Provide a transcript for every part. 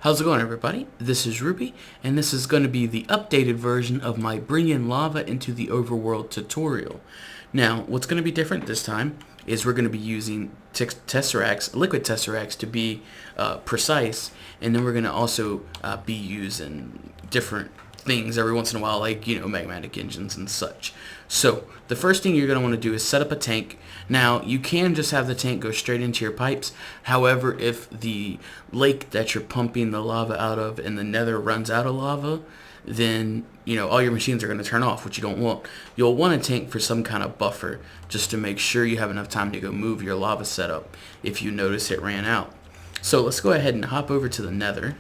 How's it going, everybody? This is Ruby, and this is going to be the updated version of my Bring in Lava into the Overworld tutorial. Now, what's going to be different this time is we're going to be using tesseracts, liquid tesseracts, to be precise, and then we're going to also be using different things every once in a while, like, magmatic engines and such. So the first thing you're going to want to do is set up a tank. Now, you can just have the tank go straight into your pipes. However, if the lake that you're pumping the lava out of in the Nether runs out of lava, then all your machines are going to turn off, which you don't want. You'll want a tank for some kind of buffer, just to make sure you have enough time to go move your lava setup if you notice it ran out. So let's go ahead and hop over to the Nether.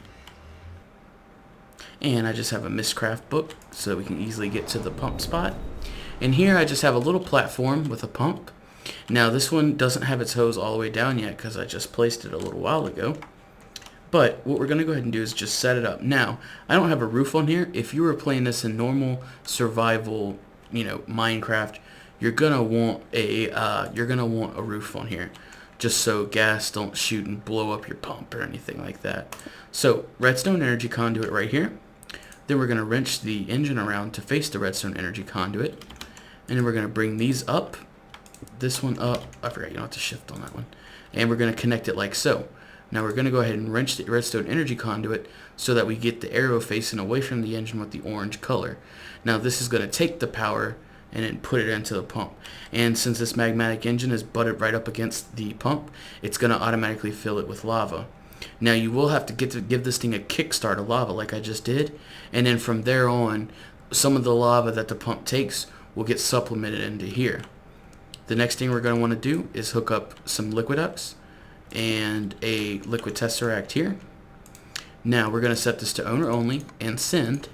And I just have a Mistcraft book so we can easily get to the pump spot. And here I just have a little platform with a pump. Now this one doesn't have its hose all the way down yet because I just placed it a little while ago. But what we're going to go ahead and do is just set it up. Now, I don't have a roof on here. If you were playing this in normal survival, Minecraft, you're gonna want a roof on here, just so gas don't shoot and blow up your pump or anything like that. So redstone energy conduit right here. Then we're going to wrench the engine around to face the redstone energy conduit. And then we're going to bring these up. This one up. I forgot you don't have to shift on that one. And we're going to connect it like so. Now we're going to go ahead and wrench the redstone energy conduit so that we get the arrow facing away from the engine with the orange color. Now this is going to take the power and then put it into the pump. And since this magmatic engine is butted right up against the pump, it's going to automatically fill it with lava. Now you will have to give this thing a kickstart of lava like I just did, and then from there on, some of the lava that the pump takes will get supplemented into here. The next thing we're going to want to do is hook up some liquid ducts and a liquid tesseract here. Now we're going to set this to owner only and send,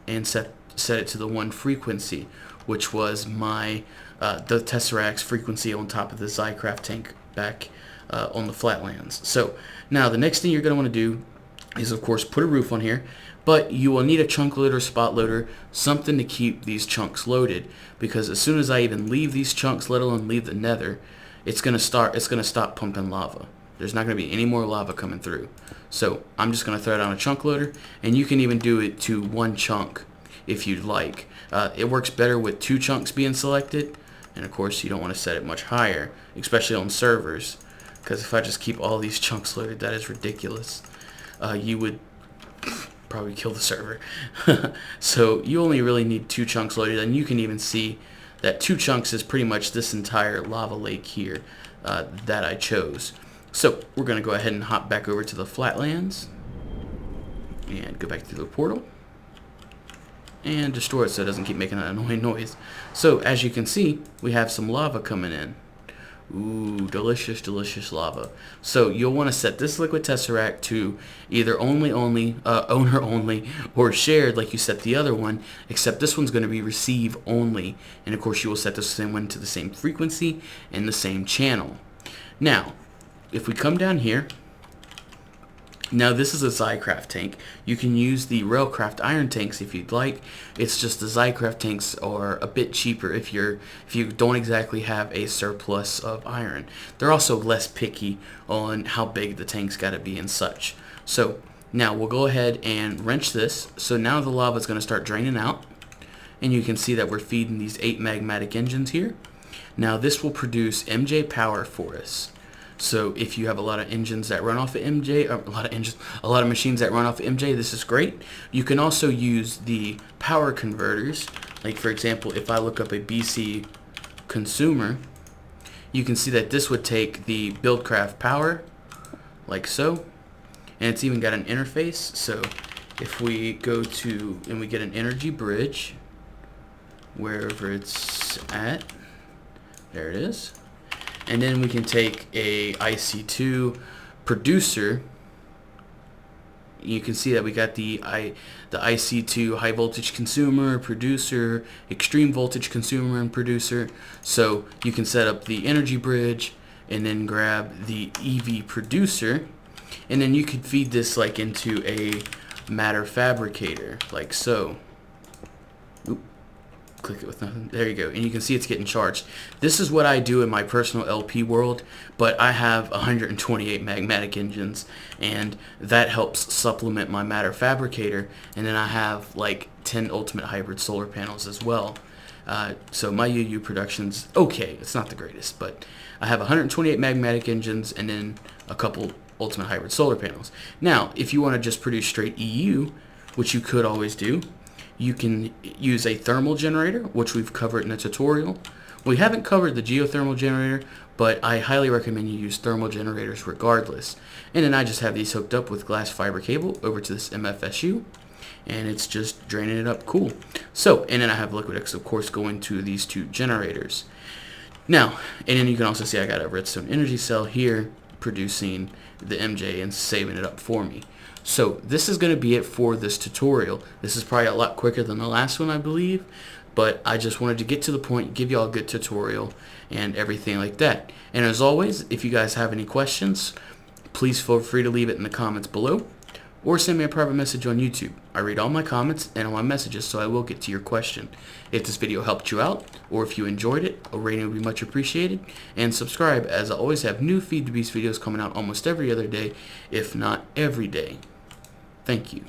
and set it to the 1 frequency, which was my the tesseract's frequency on top of the Zycraft tank back on the flatlands. So now the next thing you're going to want to do is, of course, put a roof on here, but you will need a chunk loader, spot loader, something to keep these chunks loaded, because as soon as I even leave these chunks, let alone leave the Nether, it's going to stop pumping lava. There's not going to be any more lava coming through. So I'm just going to throw down a chunk loader, and you can even do it to 1 chunk if you'd like. It works better with 2 chunks being selected, and of course you don't want to set it much higher, especially on servers, because if I just keep all these chunks loaded, that is ridiculous. You would probably kill the server. So you only really need 2 chunks loaded, and you can even see that 2 chunks is pretty much this entire lava lake here that I chose. So we're going to go ahead and hop back over to the flatlands and go back through the portal and destroy it so it doesn't keep making that annoying noise. So as you can see, we have some lava coming in. Ooh, delicious, delicious lava. So you'll want to set this liquid tesseract to either owner only, or shared like you set the other one, except this one's going to be receive only. And of course you will set the same one to the same frequency and the same channel. Now, if we come down here, now this is a Zycraft tank. You can use the Railcraft iron tanks if you'd like. It's just the Zycraft tanks are a bit cheaper if you don't exactly have a surplus of iron. They're also less picky on how big the tank's got to be and such. So now we'll go ahead and wrench this. So now the lava is going to start draining out, and you can see that we're feeding these 8 magmatic engines here. Now this will produce MJ power for us. So if you have a lot of engines that run off of MJ, or a lot of machines that run off of MJ, this is great. You can also use the power converters. Like for example, if I look up a BC consumer, you can see that this would take the Buildcraft power, like so. And it's even got an interface. So if we go to, and we get an energy bridge, wherever it's at, there it is. And then we can take a IC2 producer. You can see that we got the IC2 high voltage consumer, producer, extreme voltage consumer, and producer. So you can set up the energy bridge and then grab the EV producer, and then you could feed this like into a matter fabricator, like so. Oop. click it with nothing. There you go. And you can see it's getting charged. This is what I do in my personal LP world, but I have 128 magmatic engines, and that helps supplement my matter fabricator. And then I have like 10 ultimate hybrid solar panels as well. So my UU production's okay. It's not the greatest, but I have 128 magmatic engines and then a couple ultimate hybrid solar panels. Now, if you want to just produce straight EU, which you could always do, you can use a thermal generator, which we've covered in a tutorial. We haven't covered the geothermal generator, but I highly recommend you use thermal generators regardless. And then I just have these hooked up with glass fiber cable over to this MFSU, and it's just draining it up cool. So, and then I have Liquid X, of course, going to these two generators. Now, and then you can also see I got a redstone energy cell here producing the MJ and saving it up for me. So this is going to be it for this tutorial. This is probably a lot quicker than the last one, I believe, but I just wanted to get to the point, give y'all a good tutorial and everything like that. And as always, if you guys have any questions, please feel free to leave it in the comments below or send me a private message on YouTube. I read all my comments and all my messages, so I will get to your question. If this video helped you out, or if you enjoyed it, a rating would be much appreciated. And subscribe, as I always have new Feed the Beast videos coming out almost every other day, if not every day. Thank you.